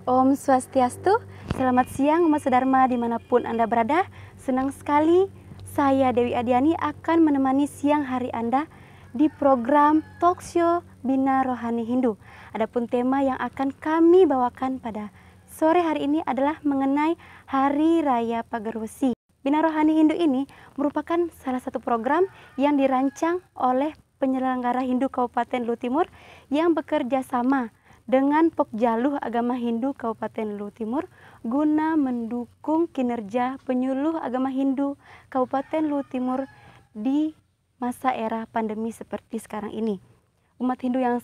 Om Swastiastu, selamat siang Mas Dharma dimanapun Anda berada. Senang sekali saya Dewi Adiani akan menemani siang hari Anda di program Talk Show Bina Rohani Hindu. Adapun tema yang akan kami bawakan pada sore hari ini adalah mengenai Hari Raya Pagar Wesi. Bina Rohani Hindu ini merupakan salah satu program yang dirancang oleh penyelenggara Hindu Kabupaten Luhut Timur yang bekerja sama dengan Pokjaluh Agama Hindu Kabupaten Luhut Timur guna mendukung kinerja penyuluh agama Hindu Kabupaten Luhut Timur di masa era pandemi seperti sekarang ini. Umat Hindu yang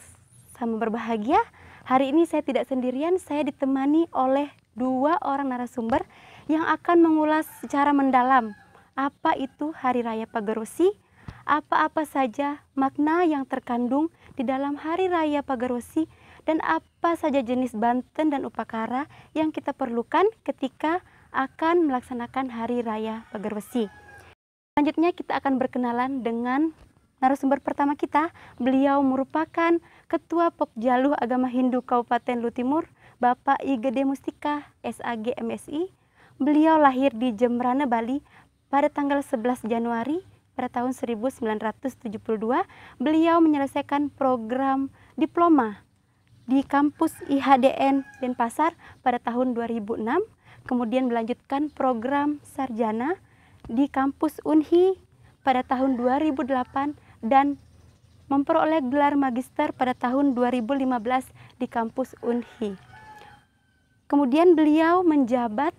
sama berbahagia, hari ini saya tidak sendirian, saya ditemani oleh dua orang narasumber yang akan mengulas secara mendalam apa itu Hari Raya Pagar Wesi, apa-apa saja makna yang terkandung di dalam Hari Raya Pagar Wesi, dan apa saja jenis banten dan upakara yang kita perlukan ketika akan melaksanakan Hari Raya Pagar Wesi. Selanjutnya kita akan berkenalan dengan narasumber pertama kita. Beliau merupakan Ketua Pokjaluh Agama Hindu Kabupaten Luhut Timur, Bapak I Gede Mustika, SAG MSI. Beliau lahir di Jembrana, Bali pada tanggal 11 Januari pada tahun 1972. Beliau menyelesaikan program diploma di kampus IHDN Denpasar pada tahun 2006, kemudian melanjutkan program sarjana di kampus Unhi pada tahun 2008 dan memperoleh gelar magister pada tahun 2015 di kampus Unhi. Kemudian beliau menjabat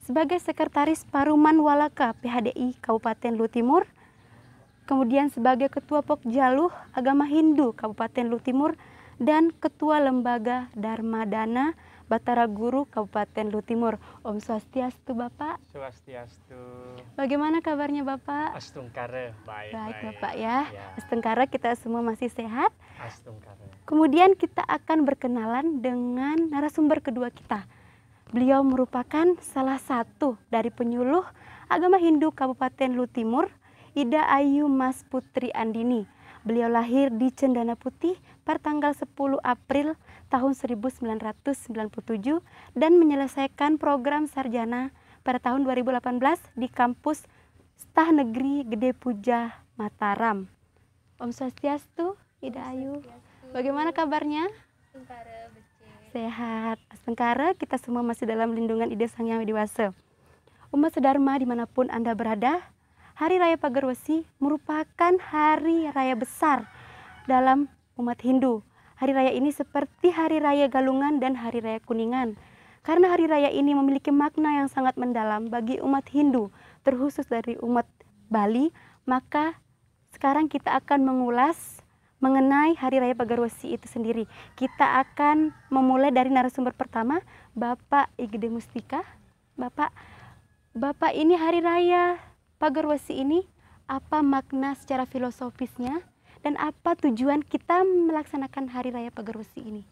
sebagai Sekretaris Paruman Walaka PHDI Kabupaten Luhut Timur, kemudian sebagai Ketua Pokjaluh Agama Hindu Kabupaten Luhut Timur, dan Ketua Lembaga Dharma Dana Batara Guru Kabupaten Luhut Timur. Om Swastiastu Bapak. Swastiastu. Bagaimana kabarnya Bapak? Astungkara, baik. Baik Bapak ya. Astungkara, kita semua masih sehat. Astungkara. Kemudian kita akan berkenalan dengan narasumber kedua kita. Beliau merupakan salah satu dari penyuluh agama Hindu Kabupaten Luhut Timur, Ida Ayu Mas Putri Andini. Beliau lahir di Cendana Putih pada tanggal 10 April tahun 1997 dan menyelesaikan program sarjana pada tahun 2018 di kampus Stah Negeri Gede Puja, Mataram. Om Swastiastu, Ida Ayu. Bagaimana kabarnya? Sehat. Astungkara, kita semua masih dalam lindungan Ida Sang Yang Widiwasa. Umat Sedharma dimanapun Anda berada, Hari Raya Pagar Wesi merupakan hari raya besar dalam umat Hindu. Hari raya ini seperti Hari Raya Galungan dan Hari Raya Kuningan. Karena hari raya ini memiliki makna yang sangat mendalam bagi umat Hindu, terkhusus dari umat Bali, maka sekarang kita akan mengulas mengenai Hari Raya Pagar Wesi itu sendiri. Kita akan memulai dari narasumber pertama, Bapak I Gede Mustika. Bapak ini Hari Raya Pagar Wesi ini apa makna secara filosofisnya dan apa tujuan kita melaksanakan Hari Raya Pagar Wesi ini?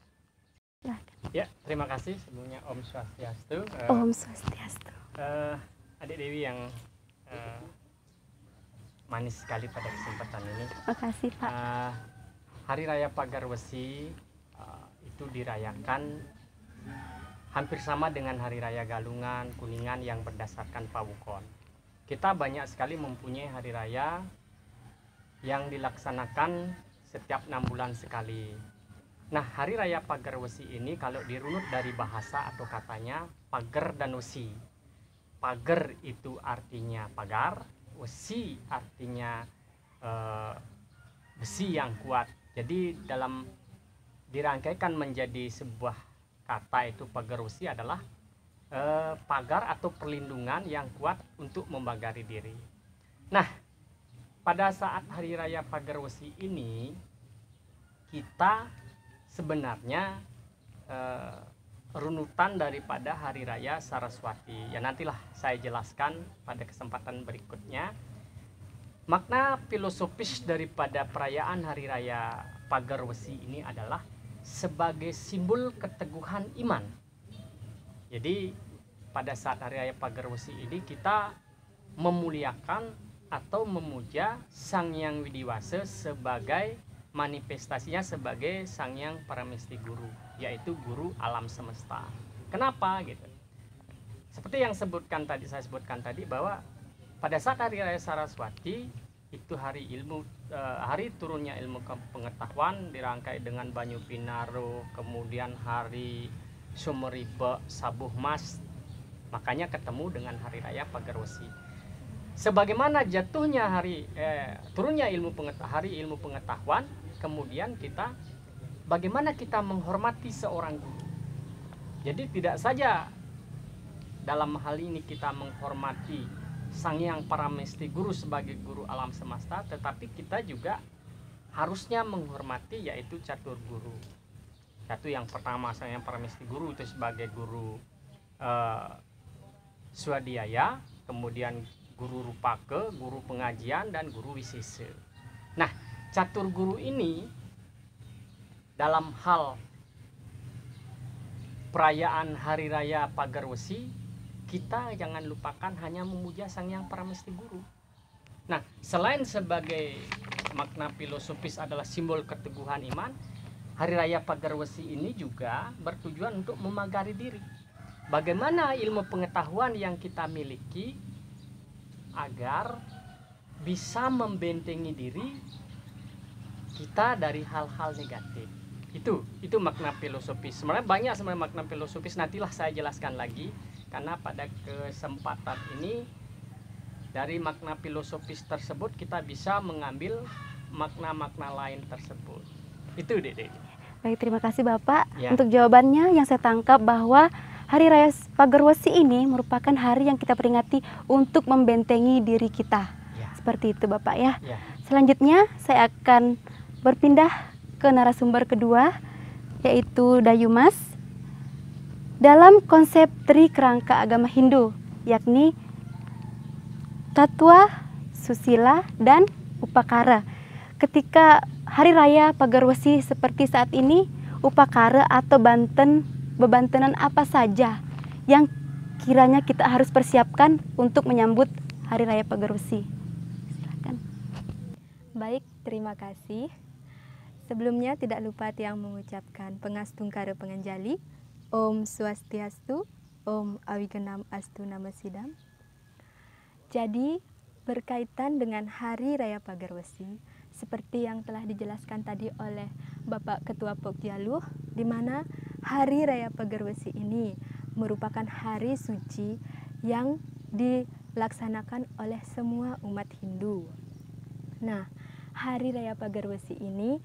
Silahkan. Ya, terima kasih sebelumnya Om Swastiastu. Om Swastiastu. Adik Dewi yang manis sekali pada kesempatan ini. Terima kasih Pak. Hari Raya Pagar Wesi itu dirayakan hampir sama dengan Hari Raya Galungan, Kuningan yang berdasarkan Pawukon. Kita banyak sekali mempunyai hari raya yang dilaksanakan setiap 6 bulan sekali. Nah, Hari Raya Pagar Wesi ini kalau dirunut dari bahasa atau katanya pagar dan wesi. Pagar itu artinya pagar, wesi artinya besi yang kuat. Jadi dalam dirangkaikan menjadi sebuah kata itu pagar wesi adalah pagar atau perlindungan yang kuat untuk membagari diri. Nah, pada saat Hari Raya Pagar Wesi ini kita sebenarnya runutan daripada Hari Raya Saraswati. Ya nantilah saya jelaskan pada kesempatan berikutnya. Makna filosofis daripada perayaan Hari Raya Pagar Wesi ini adalah sebagai simbol keteguhan iman. Jadi pada saat Hari Raya Pagar Wesi ini kita memuliakan atau memuja Sang Yang Widiwasa sebagai manifestasinya sebagai Sang Hyang Paramesti Guru, yaitu guru alam semesta. Kenapa gitu? Seperti yang saya sebutkan tadi bahwa pada saat hari raya Saraswati itu hari hari turunnya ilmu pengetahuan dirangkai dengan Banyu Pinaro, kemudian hari Sumeribe Sabuh Mas, makanya ketemu dengan hari raya Pagarwesi. Sebagaimana jatuhnya turunnya hari ilmu pengetahuan, kemudian bagaimana kita menghormati seorang guru. Jadi tidak saja dalam hal ini kita menghormati Sang Hyang Paramesti Guru sebagai guru alam semesta, tetapi kita juga harusnya menghormati yaitu catur guru. Yaitu yang pertama Sang Hyang Paramesti Guru itu sebagai guru swadhyaya, kemudian guru rupake, guru pengajian, dan guru wisese. Nah, catur guru ini dalam hal perayaan hari raya Pagarwesi, kita jangan lupakan hanya memuja Sang Hyang Paramesti Guru. Nah, selain sebagai makna filosofis adalah simbol keteguhan iman, hari raya Pagarwesi ini juga bertujuan untuk memagari diri. Bagaimana ilmu pengetahuan yang kita miliki agar bisa membentengi diri kita dari hal-hal negatif. Itu makna filosofis. Sebenarnya banyak makna filosofis, nantilah saya jelaskan lagi, karena pada kesempatan ini dari makna filosofis tersebut kita bisa mengambil makna-makna lain tersebut. Itu Dede. Baik, terima kasih Bapak Ya. untuk jawabannya. Yang saya tangkap bahwa Hari Raya Pagarwesi ini merupakan hari yang kita peringati untuk membentengi diri kita. Ya. Seperti itu Bapak ya. Ya. Selanjutnya saya akan berpindah ke narasumber kedua, yaitu Dayumas. Dalam konsep Tri Kerangka agama Hindu, yakni Tatwa, Susila, dan Upakara. Ketika Hari Raya Pagarwesi seperti saat ini, Upakara atau bebantenan apa saja yang kiranya kita harus persiapkan untuk menyambut Hari Raya Pagarwesi? Silakan. Baik, terima kasih. Sebelumnya tidak lupa Tiang mengucapkan Pengastungkara Penganjali, Om Swastiastu, Om Awigenam Astu Namasidam. Jadi, berkaitan dengan Hari Raya Pagarwesi, seperti yang telah dijelaskan tadi oleh Bapak Ketua Pokjaluh, di mana Hari Raya Pagarwesi ini merupakan hari suci yang dilaksanakan oleh semua umat Hindu. Nah, Hari Raya Pagarwesi ini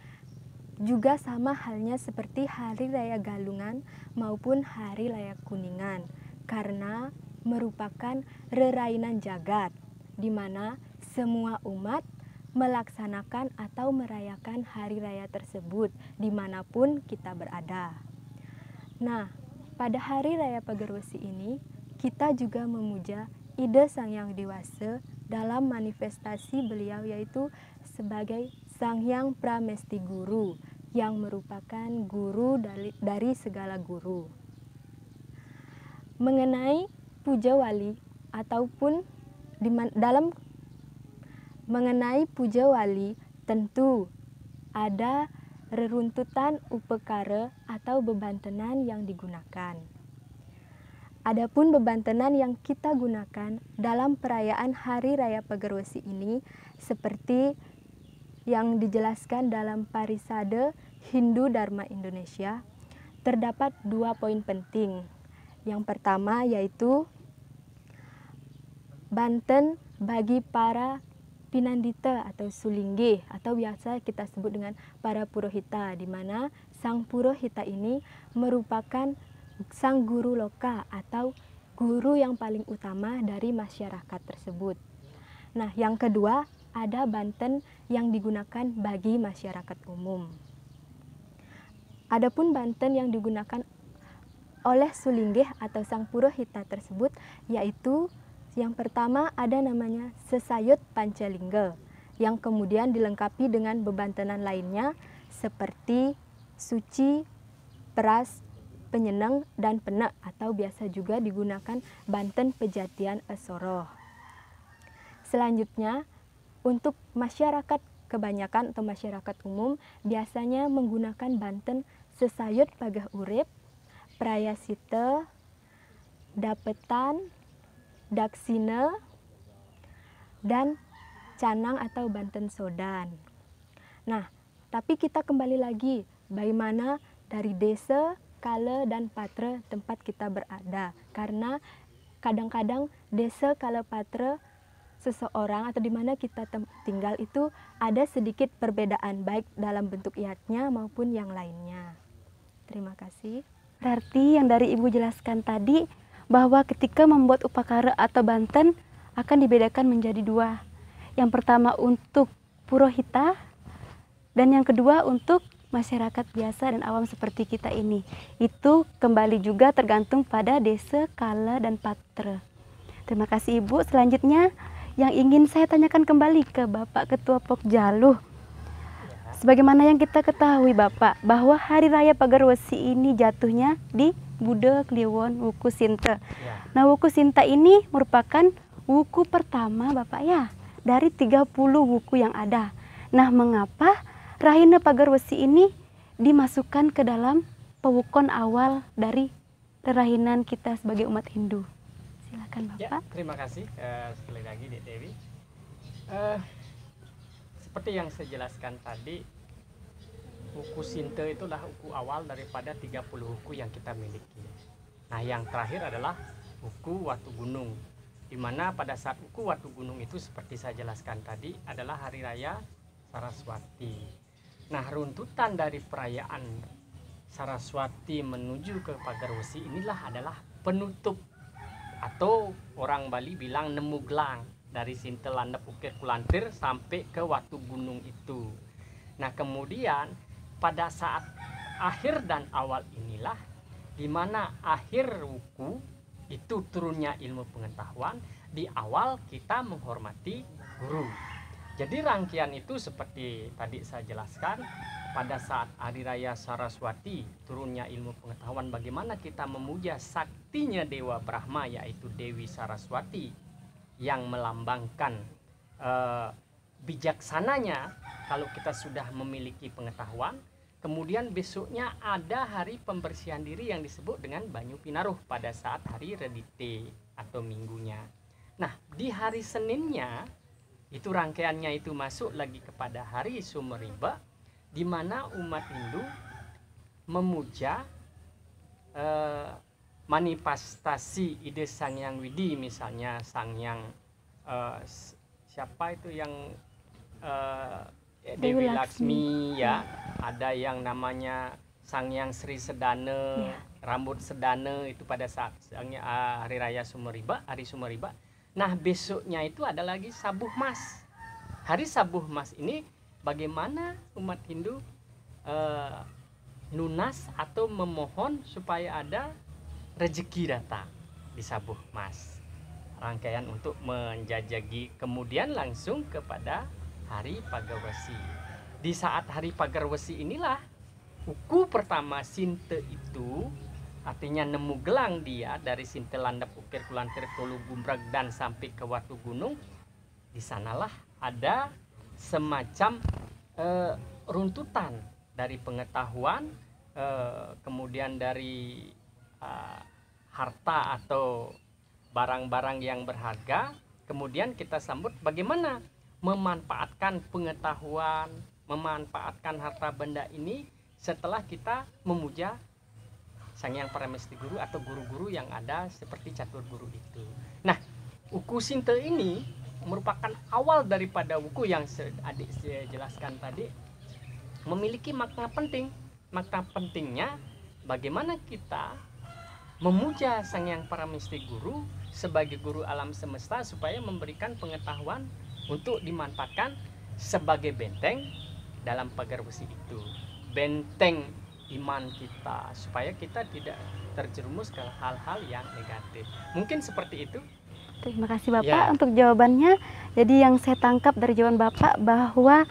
juga sama halnya seperti Hari Raya Galungan maupun Hari Raya Kuningan, karena merupakan rerainan jagat, di mana semua umat melaksanakan atau merayakan hari raya tersebut dimanapun kita berada. Nah, pada Hari Raya Pagarwesi ini, kita juga memuja ide Sang Hyang Dewasa dalam manifestasi beliau, yaitu sebagai Sang Hyang Pramesti Guru, yang merupakan guru dari segala guru. Mengenai puja wali ataupun dalam mengenai puja wali, tentu ada reruntutan upekara atau bebantenan yang digunakan. Adapun bebantenan yang kita gunakan dalam perayaan Hari Raya Pagarwesi ini seperti yang dijelaskan dalam Parisade Hindu Dharma Indonesia, terdapat 2 poin penting. Yang pertama yaitu banten bagi para pinandita atau sulingge, atau biasa kita sebut dengan para purohita, di mana sang purohita ini merupakan sang guru loka atau guru yang paling utama dari masyarakat tersebut. Nah, yang kedua ada banten yang digunakan bagi masyarakat umum. Adapun banten yang digunakan oleh sulingge atau sang purohita tersebut yaitu yang pertama ada namanya sesayut pancalingga, yang kemudian dilengkapi dengan bebantenan lainnya seperti suci, peras, penyeneng, dan penek, atau biasa juga digunakan banten pejatian esoroh. Selanjutnya, untuk masyarakat kebanyakan atau masyarakat umum biasanya menggunakan Banten sesayut pagah urip, prayasita, dapetan, daksina, dan canang atau Banten sodan. Nah, tapi kita kembali lagi bagaimana dari desa, kala, dan patra tempat kita berada. Karena kadang-kadang desa, kala, patra seseorang atau di mana kita tinggal itu ada sedikit perbedaan baik dalam bentuk iatnya maupun yang lainnya. Terima kasih. Berarti yang dari Ibu jelaskan tadi bahwa ketika membuat upakara atau Banten akan dibedakan menjadi dua. Yang pertama untuk purohita dan yang kedua untuk masyarakat biasa dan awam seperti kita ini. Itu kembali juga tergantung pada desa, kala, dan patra. Terima kasih Ibu. Selanjutnya yang ingin saya tanyakan kembali ke Bapak Ketua Pokjaluh. Sebagaimana yang kita ketahui Bapak, bahwa Hari Raya Pagar Wesi ini jatuhnya di Buda Kliwon Wuku Sinta. Nah, Wuku Sinta ini merupakan wuku pertama Bapak ya, dari 30 wuku yang ada. Nah, mengapa Rahina Pagar Wesi ini dimasukkan ke dalam pewukon awal dari rerahinan kita sebagai umat Hindu? Silakan Bapak. Ya, terima kasih sekali lagi Dek Dewi. Seperti yang saya jelaskan tadi, wuku Sinta itulah wuku awal daripada 30 wuku yang kita miliki. Nah, yang terakhir adalah wuku Watu Gunung, di mana pada saat wuku Watu Gunung itu seperti saya jelaskan tadi adalah Hari Raya Saraswati. Nah, runtutan dari perayaan Saraswati menuju ke Pagar Wesi inilah adalah penutup, atau orang Bali bilang nemu gelang, dari Sinta Landep Ukir Kulantir sampai ke Watu Gunung itu. Nah, kemudian pada saat akhir dan awal inilah di mana akhir wuku itu turunnya ilmu pengetahuan, di awal kita menghormati guru. Jadi rangkaian itu seperti tadi saya jelaskan, pada saat Hari Raya Saraswati turunnya ilmu pengetahuan, bagaimana kita memuja saktinya Dewa Brahma yaitu Dewi Saraswati yang melambangkan bijaksananya kalau kita sudah memiliki pengetahuan. Kemudian besoknya ada hari pembersihan diri yang disebut dengan Banyu Pinaruh pada saat hari Redite atau minggunya. Nah, di hari Seninnya itu rangkaiannya itu masuk lagi kepada hari Sumeriba, di mana umat Hindu memuja manifestasi ide Sang Hyang Widi, misalnya Sang Hyang siapa itu yang Dewi Laksmi ya, ada yang namanya Sang Hyang Sri Sedana, rambut sedana, itu pada saat hari raya Sumeriba, hari Sumeriba. Nah, besoknya itu ada lagi Sabuh Mas. Hari Sabuh Mas ini bagaimana umat Hindu nunas atau memohon supaya ada rezeki datang di Sabuh Mas, rangkaian untuk menjajagi. Kemudian langsung kepada Hari Pagar Wesi. Di saat Hari Pagar Wesi inilah wuku pertama Sinta itu, artinya nemu gelang dia dari Sinta Landep Ukir Kulantir Tolu Gumbrag dan sampai ke Watu Gunung. Di sanalah ada semacam runtutan dari pengetahuan, kemudian dari harta atau barang-barang yang berharga. Kemudian kita sambut bagaimana memanfaatkan pengetahuan, memanfaatkan harta benda ini setelah kita memuja Sang Hyang Paramesti Guru atau guru-guru yang ada seperti catur guru itu. Nah, wuku Sinta ini merupakan awal daripada wuku yang adik saya jelaskan tadi, memiliki makna penting. Makna pentingnya bagaimana kita memuja Sang Hyang Paramesti Guru sebagai guru alam semesta supaya memberikan pengetahuan untuk dimanfaatkan sebagai benteng dalam pagar besi itu, benteng iman kita supaya kita tidak terjerumus ke hal-hal yang negatif. Mungkin seperti itu. Terima kasih Bapak untuk jawabannya. Jadi yang saya tangkap dari jawaban Bapak bahwa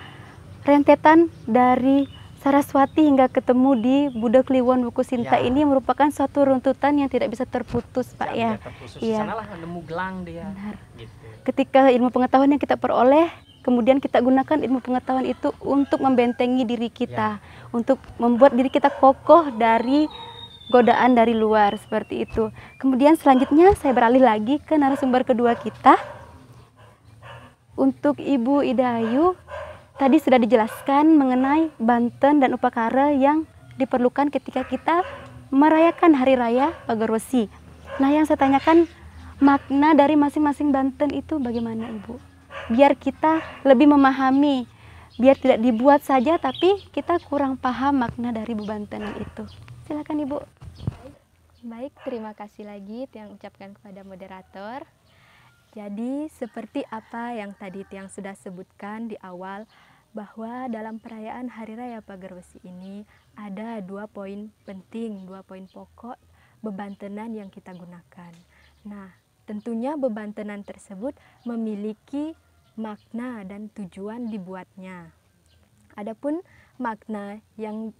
rentetan dari Saraswati hingga ketemu di Buda Kliwon Wuku Sinta ini merupakan suatu runtutan yang tidak bisa terputus, Pak ya. Di sanalah nemu gelang dia. Benar. Gitu. Ketika ilmu pengetahuan yang kita peroleh, kemudian kita gunakan ilmu pengetahuan itu untuk membentengi diri kita, untuk membuat diri kita kokoh dari godaan dari luar, seperti itu. Kemudian selanjutnya saya beralih lagi ke narasumber kedua kita. Untuk Ibu Ida Ayu, tadi sudah dijelaskan mengenai banten dan upakara yang diperlukan ketika kita merayakan Hari Raya Pagar Wesi. Nah, yang saya tanyakan, makna dari masing-masing banten itu bagaimana, Ibu? Biar kita lebih memahami, biar tidak dibuat saja tapi kita kurang paham makna dari bebantenan itu. Silakan, Ibu. Baik, terima kasih lagi Tiang ucapkan kepada moderator. Jadi seperti apa yang tadi Tiang sudah sebutkan di awal, bahwa dalam perayaan Hari Raya Pagar Wesi ini ada 2 poin penting, 2 poin pokok bebantenan yang kita gunakan. Nah, tentunya bebantenan tersebut memiliki makna dan tujuan dibuatnya. Adapun makna yang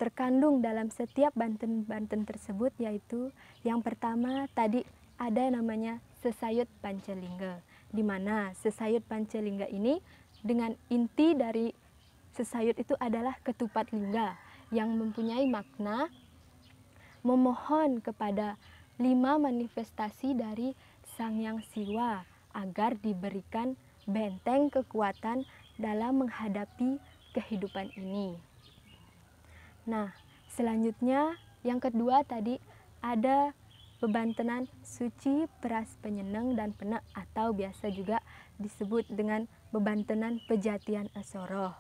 terkandung dalam setiap banten-banten tersebut yaitu yang pertama tadi ada namanya sesayut Pancelingga, di mana sesayut Pancelingga ini dengan inti dari sesayut itu adalah ketupat lingga yang mempunyai makna memohon kepada 5 manifestasi dari Sang Hyang Siwa agar diberikan benteng kekuatan dalam menghadapi kehidupan ini. Nah, selanjutnya yang kedua tadi ada bebantenan suci, peras, penyeneng, dan penek atau biasa juga disebut dengan bebantenan Pejatian Esoroh.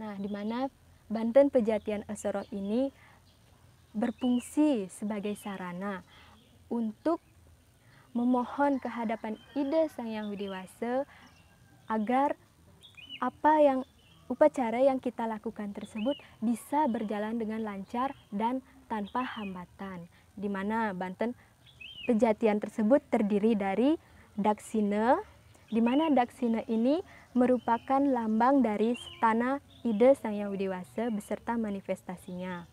Nah, di mana banten Pejatian Esoroh ini berfungsi sebagai sarana untuk memohon kehadapan Ida Sang Hyang Widiwasa agar upacara yang kita lakukan tersebut bisa berjalan dengan lancar dan tanpa hambatan. Di mana banten Pejatian tersebut terdiri dari daksina, di mana daksina ini merupakan lambang dari stana Ida Sang Hyang Widiwasa beserta manifestasinya.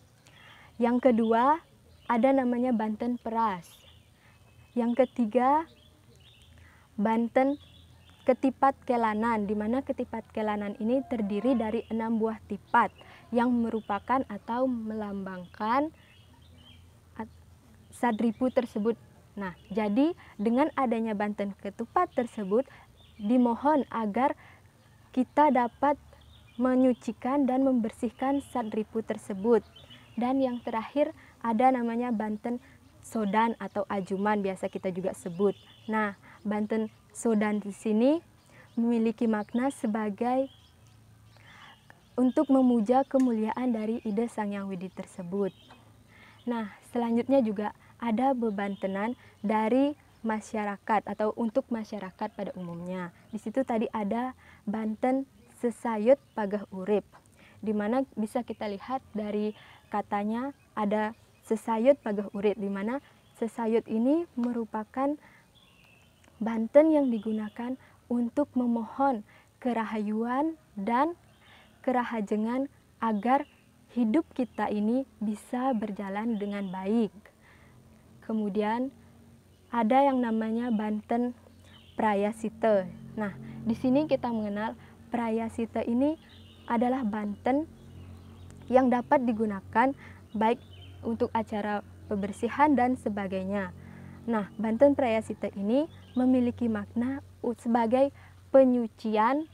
Yang kedua ada namanya banten peras. Yang ketiga banten ketipat kelanan, di mana ketipat kelanan ini terdiri dari 6 buah tipat yang merupakan atau melambangkan sadripu tersebut. Nah, jadi dengan adanya banten ketupat tersebut dimohon agar kita dapat menyucikan dan membersihkan sadripu tersebut. Dan yang terakhir ada namanya banten sodan atau ajuman biasa kita juga sebut. Nah, banten sodan di sini memiliki makna sebagai untuk memuja kemuliaan dari Ida Sang Hyang Widi tersebut. Nah, selanjutnya juga ada bebantenan dari masyarakat atau untuk masyarakat pada umumnya. Di situ tadi ada banten sesayut pagah urip, di mana bisa kita lihat dari katanya ada sesayut pagah urip, di mana sesayut ini merupakan banten yang digunakan untuk memohon kerahayuan dan kerahajengan agar hidup kita ini bisa berjalan dengan baik. Kemudian ada yang namanya banten prayasita. Nah, di sini kita mengenal prayasita ini adalah banten yang dapat digunakan baik untuk acara pembersihan dan sebagainya. Nah, banten prayasita ini memiliki makna sebagai penyucian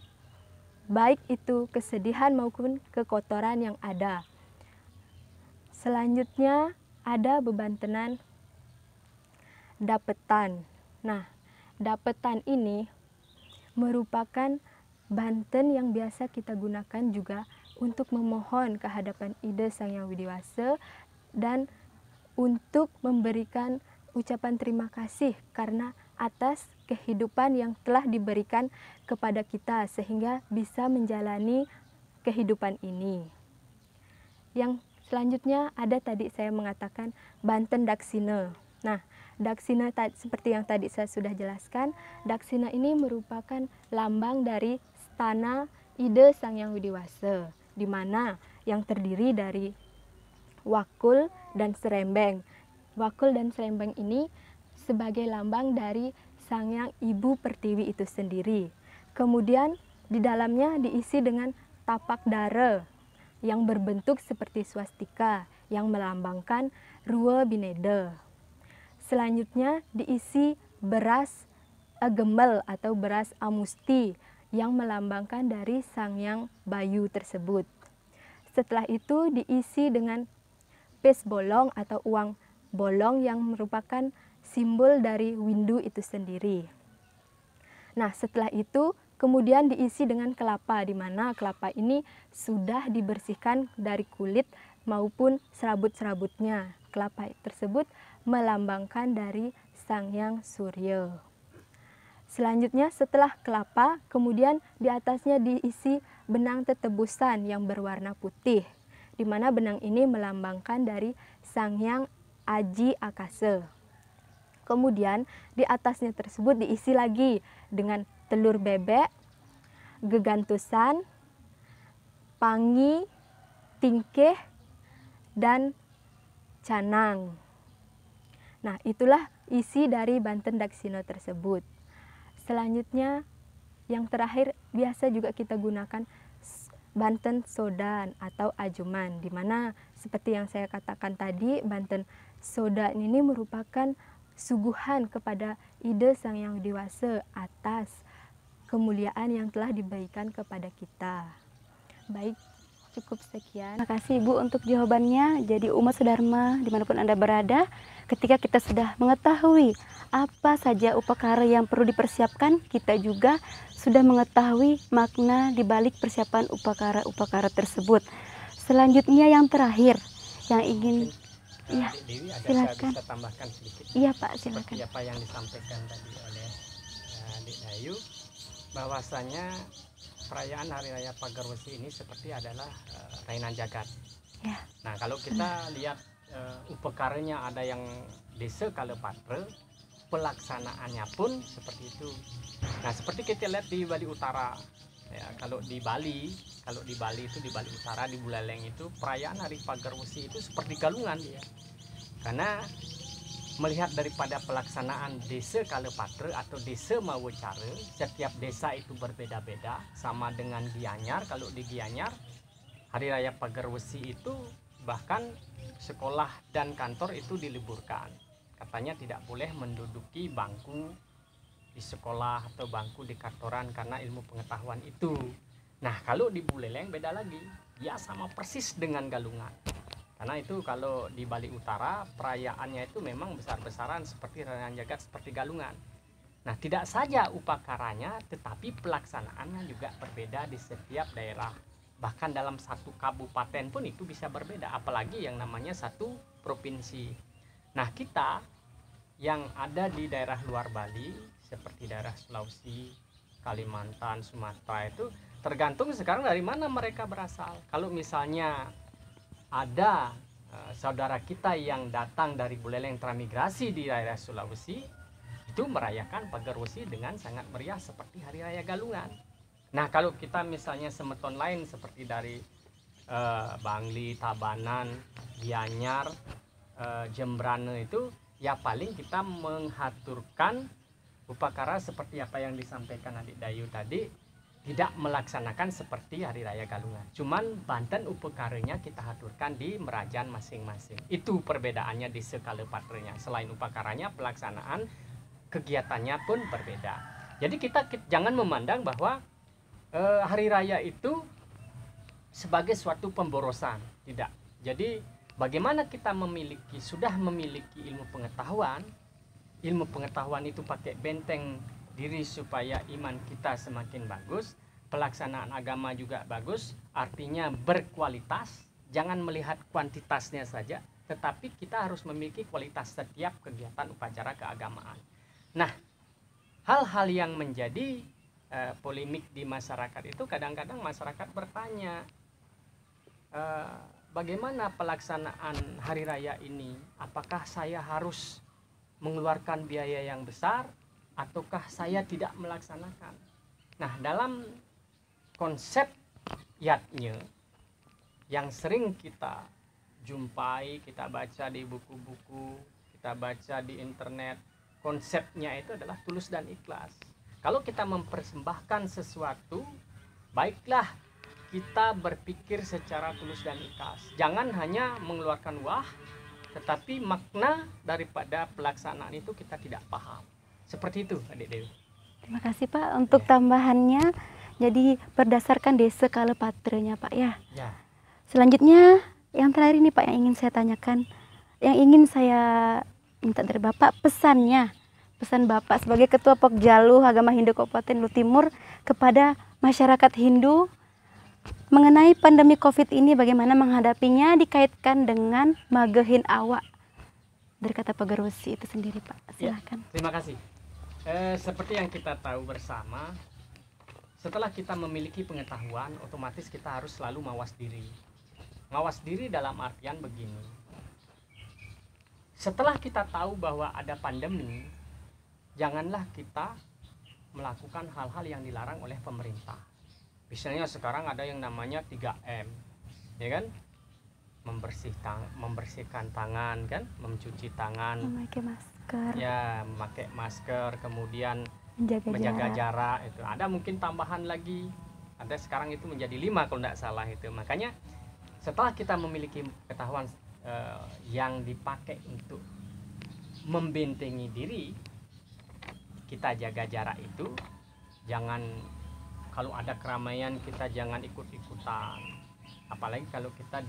baik itu kesedihan maupun kekotoran yang ada. Selanjutnya ada bebantenan dapetan. Nah, dapetan ini merupakan banten yang biasa kita gunakan juga untuk memohon kehadapan Ida Sang Hyang Widiwasa dan untuk memberikan ucapan terima kasih karena atas kehidupan yang telah diberikan kepada kita sehingga bisa menjalani kehidupan ini. Yang selanjutnya ada tadi saya mengatakan banten daksina. Nah, daksina seperti yang tadi saya sudah jelaskan, daksina ini merupakan lambang dari stana Ida Sang Hyang Widiwasa, di mana yang terdiri dari wakul dan serembeng. Wakul dan serembeng ini sebagai lambang dari Sang Hyang Ibu Pertiwi itu sendiri. Kemudian Di dalamnya diisi dengan tapak dara yang berbentuk seperti swastika yang melambangkan Rua Bineda. Selanjutnya diisi beras gemel atau beras amusti yang melambangkan dari Sangyang Bayu tersebut. Setelah itu diisi dengan pes bolong atau uang bolong yang merupakan simbol dari Windu itu sendiri. Nah, setelah itu kemudian diisi dengan kelapa, di mana kelapa ini sudah dibersihkan dari kulit maupun serabut-serabutnya. Kelapa tersebut melambangkan dari Sangyang Surya. Selanjutnya setelah kelapa, kemudian di atasnya diisi benang tetebusan yang berwarna putih, di mana benang ini melambangkan dari Sangyang Aji Akasa. Kemudian di atasnya tersebut diisi lagi dengan telur bebek, gegantusan, pangi, tingkeh, dan canang. Nah, itulah isi dari Banten Daksina tersebut. Selanjutnya, yang terakhir biasa juga kita gunakan Banten Sodan atau ajuman, di mana seperti yang saya katakan tadi, Banten Sodan ini merupakan suguhan kepada ide Sang Yang Dewasa atas kemuliaan yang telah diberikan kepada kita. Baik, cukup sekian. Terima kasih Ibu untuk jawabannya. Jadi umat sedharma dimanapun Anda berada, ketika kita sudah mengetahui apa saja upakara yang perlu dipersiapkan, kita juga sudah mengetahui makna di balik persiapan upakara-upakara tersebut. Selanjutnya yang terakhir, yang ingin ya, Dewi, ada silakan. saya bisa tambahkan sedikit. Iya Pak, silakan. Seperti apa yang disampaikan tadi oleh Adik Dayu, bahwasanya perayaan Hari Raya Pagarwesi ini seperti adalah rainan jagat. Ya. Nah, kalau kita lihat upakaranya ada yang desa Kalepatra, pelaksanaannya pun seperti itu. Nah, seperti kita lihat di Bali Utara, ya, kalau di Bali itu di Bali Utara, di Buleleng itu perayaan Hari Pagarwesi itu seperti galungan dia. Karena melihat daripada pelaksanaan desa Kalepatra atau desa Mawocara, setiap desa itu berbeda-beda, sama dengan Gianyar. Kalau di Gianyar, Hari Raya Pagarwesi itu bahkan sekolah dan kantor itu diliburkan. Katanya tidak boleh menduduki bangku di sekolah atau bangku di kantoran karena ilmu pengetahuan itu. Nah, kalau di Buleleng beda lagi, ya sama persis dengan galungan. Karena itu kalau di Bali Utara perayaannya itu memang besar-besaran seperti rainan jagat, seperti galungan. Nah, tidak saja upakaranya tetapi pelaksanaannya juga berbeda di setiap daerah. Bahkan dalam satu kabupaten pun itu bisa berbeda, apalagi yang namanya satu provinsi. Nah, kita yang ada di daerah luar Bali seperti daerah Sulawesi, Kalimantan, Sumatera itu tergantung sekarang dari mana mereka berasal. Kalau misalnya ada saudara kita yang datang dari Buleleng transmigrasi di daerah Sulawesi, itu merayakan Pagarwesi dengan sangat meriah seperti Hari Raya Galungan. Nah, kalau kita misalnya semeton lain seperti dari Bangli, Tabanan, Gianyar, Jembrane itu, ya paling kita menghaturkan upakara seperti apa yang disampaikan Adik Dayu tadi, tidak melaksanakan seperti Hari Raya Galungan. Cuman Banten upakaranya kita haturkan di Merajan masing-masing. Itu perbedaannya di Sekalepatranya. Selain upakaranya, pelaksanaan kegiatannya pun berbeda. Jadi kita jangan memandang bahwa Hari Raya itu sebagai suatu pemborosan. Tidak. Jadi bagaimana kita sudah memiliki ilmu pengetahuan itu pakai benteng diri supaya iman kita semakin bagus, pelaksanaan agama juga bagus, artinya berkualitas, jangan melihat kuantitasnya saja, tetapi kita harus memiliki kualitas setiap kegiatan upacara keagamaan. Nah, hal-hal yang menjadi polemik di masyarakat itu kadang-kadang masyarakat bertanya, bagaimana pelaksanaan hari raya ini? Apakah saya harus mengeluarkan biaya yang besar ataukah saya tidak melaksanakan? Nah, dalam konsep yatnya yang sering kita jumpai, kita baca di buku-buku, kita baca di internet, konsepnya itu adalah tulus dan ikhlas. Kalau kita mempersembahkan sesuatu baiklah kita berpikir secara tulus dan ikhlas. Jangan hanya mengeluarkan wah, tetapi makna daripada pelaksanaan itu kita tidak paham. Seperti itu, Adik Dewi. Terima kasih Pak untuk tambahannya. Jadi berdasarkan desa kalepatrenya Pak ya. Ya. Selanjutnya yang terakhir ini Pak yang ingin saya tanyakan, yang ingin saya minta dari Bapak pesannya. Pesan Bapak sebagai Ketua Pokjalu Agama Hindu Kabupaten Luhut Timur kepada masyarakat Hindu mengenai pandemi COVID ini, bagaimana menghadapinya dikaitkan dengan magehin awak dari kata Pagarwesi itu sendiri Pak. Silakan. Ya, terima kasih. Seperti yang kita tahu bersama, setelah kita memiliki pengetahuan, otomatis kita harus selalu mawas diri. Mawas diri dalam artian begini. Setelah kita tahu bahwa ada pandemi, janganlah kita melakukan hal-hal yang dilarang oleh pemerintah. Misalnya sekarang ada yang namanya 3M, ya kan? Membersihkan tangan, kan? Mencuci tangan, Memakai masker. ya, memakai masker, kemudian Menjaga jarak. Itu ada mungkin tambahan lagi. Ada sekarang itu menjadi 5 kalau tidak salah itu. Makanya setelah kita memiliki pengetahuan yang dipakai untuk membentengi diri, kita jaga jarak itu. Jangan, kalau ada keramaian kita jangan ikut-ikutan, apalagi kalau kita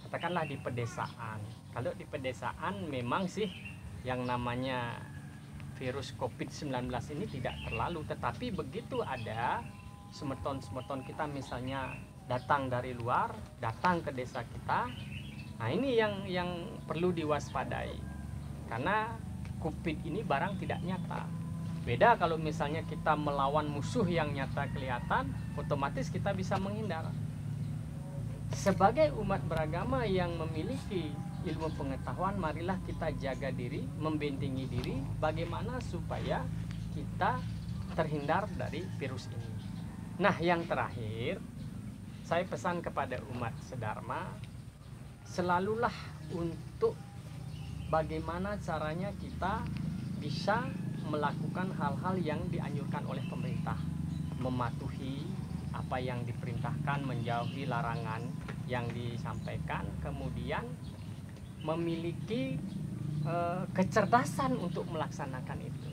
katakanlah di pedesaan. Kalau di pedesaan memang sih yang namanya virus COVID-19 ini tidak terlalu, tetapi begitu ada semeton-semeton kita misalnya datang dari luar, datang ke desa kita, nah ini yang perlu diwaspadai, karena COVID ini barang tidak nyata. Beda kalau misalnya kita melawan musuh yang nyata kelihatan, otomatis kita bisa menghindar. Sebagai umat beragama yang memiliki ilmu pengetahuan, marilah kita jaga diri, membentengi diri, bagaimana supaya kita terhindar dari virus ini. Nah, yang terakhir, saya pesan kepada umat sedharma, selalulah untuk bagaimana caranya kita bisa melakukan hal-hal yang dianjurkan oleh pemerintah, mematuhi apa yang diperintahkan, menjauhi larangan yang disampaikan, kemudian memiliki kecerdasan untuk melaksanakan itu.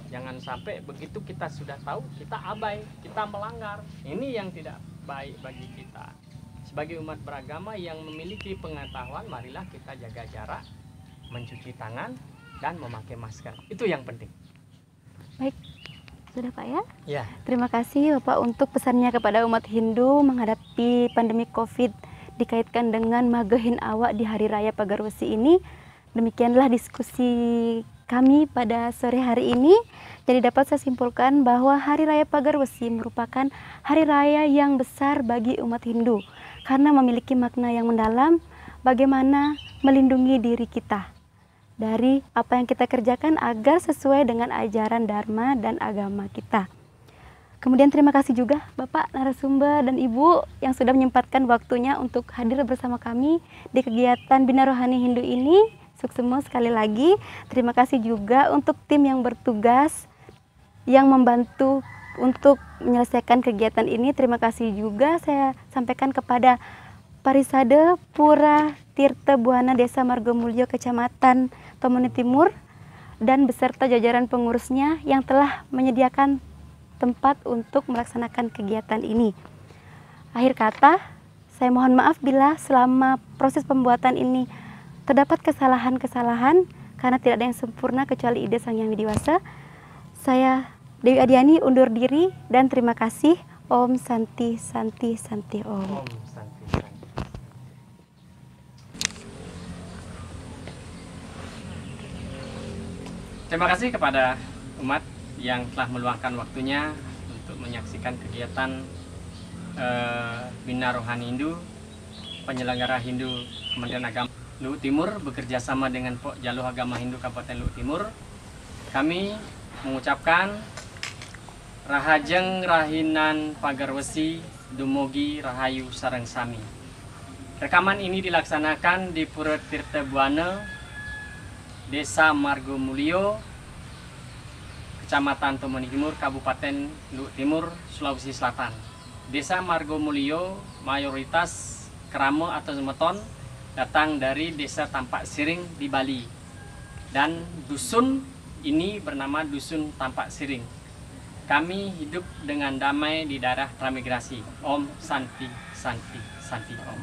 Jangan sampai begitu kita sudah tahu, kita abai, kita melanggar. Ini yang tidak baik bagi kita. Sebagai umat beragama yang memiliki pengetahuan, marilah kita jaga jarak, mencuci tangan, dan memakai masker. Itu yang penting. Baik, sudah Pak ya? Ya. Terima kasih Bapak untuk pesannya kepada umat Hindu menghadapi pandemi COVID dikaitkan dengan magehin awak di Hari Raya Pagarwesi ini. Demikianlah diskusi kami pada sore hari ini. Jadi dapat saya simpulkan bahwa Hari Raya Pagarwesi merupakan hari raya yang besar bagi umat Hindu karena memiliki makna yang mendalam bagaimana melindungi diri kita dari apa yang kita kerjakan agar sesuai dengan ajaran Dharma dan agama kita. Kemudian terima kasih juga Bapak narasumber dan Ibu yang sudah menyempatkan waktunya untuk hadir bersama kami di kegiatan Bina Rohani Hindu ini. Suksema sekali lagi. Terima kasih juga untuk tim yang bertugas yang membantu untuk menyelesaikan kegiatan ini. Terima kasih juga saya sampaikan kepada Parisade Pura Tirta Buana Desa Margomulyo Kecamatan Tomoni Timur dan beserta jajaran pengurusnya yang telah menyediakan tempat untuk melaksanakan kegiatan ini. Akhir kata, saya mohon maaf bila selama proses pembuatan ini terdapat kesalahan-kesalahan karena tidak ada yang sempurna kecuali ide Sang Yang Widiwasa. Saya Dewi Adiani undur diri dan terima kasih. Om Santi Santi Santi Om. Om Santi Santi. Terima kasih kepada umat yang telah meluangkan waktunya untuk menyaksikan kegiatan Bina Rohani Hindu, penyelenggara Hindu Kementerian Agama Luhut Timur bekerja sama dengan Pokjalu Agama Hindu Kabupaten Luhut Timur. Kami mengucapkan Rahajeng Rahinan Pagarwesi Dumugi Rahayu Sareng Sami. Rekaman ini dilaksanakan di Pura Tirta Buana, Desa Margomulyo, Kecamatan Tomoni Timur, Kabupaten Luhut Timur, Sulawesi Selatan. Desa Margomulyo mayoritas kerama atau semeton datang dari desa Tampak Siring di Bali. Dan dusun ini bernama Dusun Tampak Siring. Kami hidup dengan damai di daerah transmigrasi. Om Santi, Santi, Santi Om.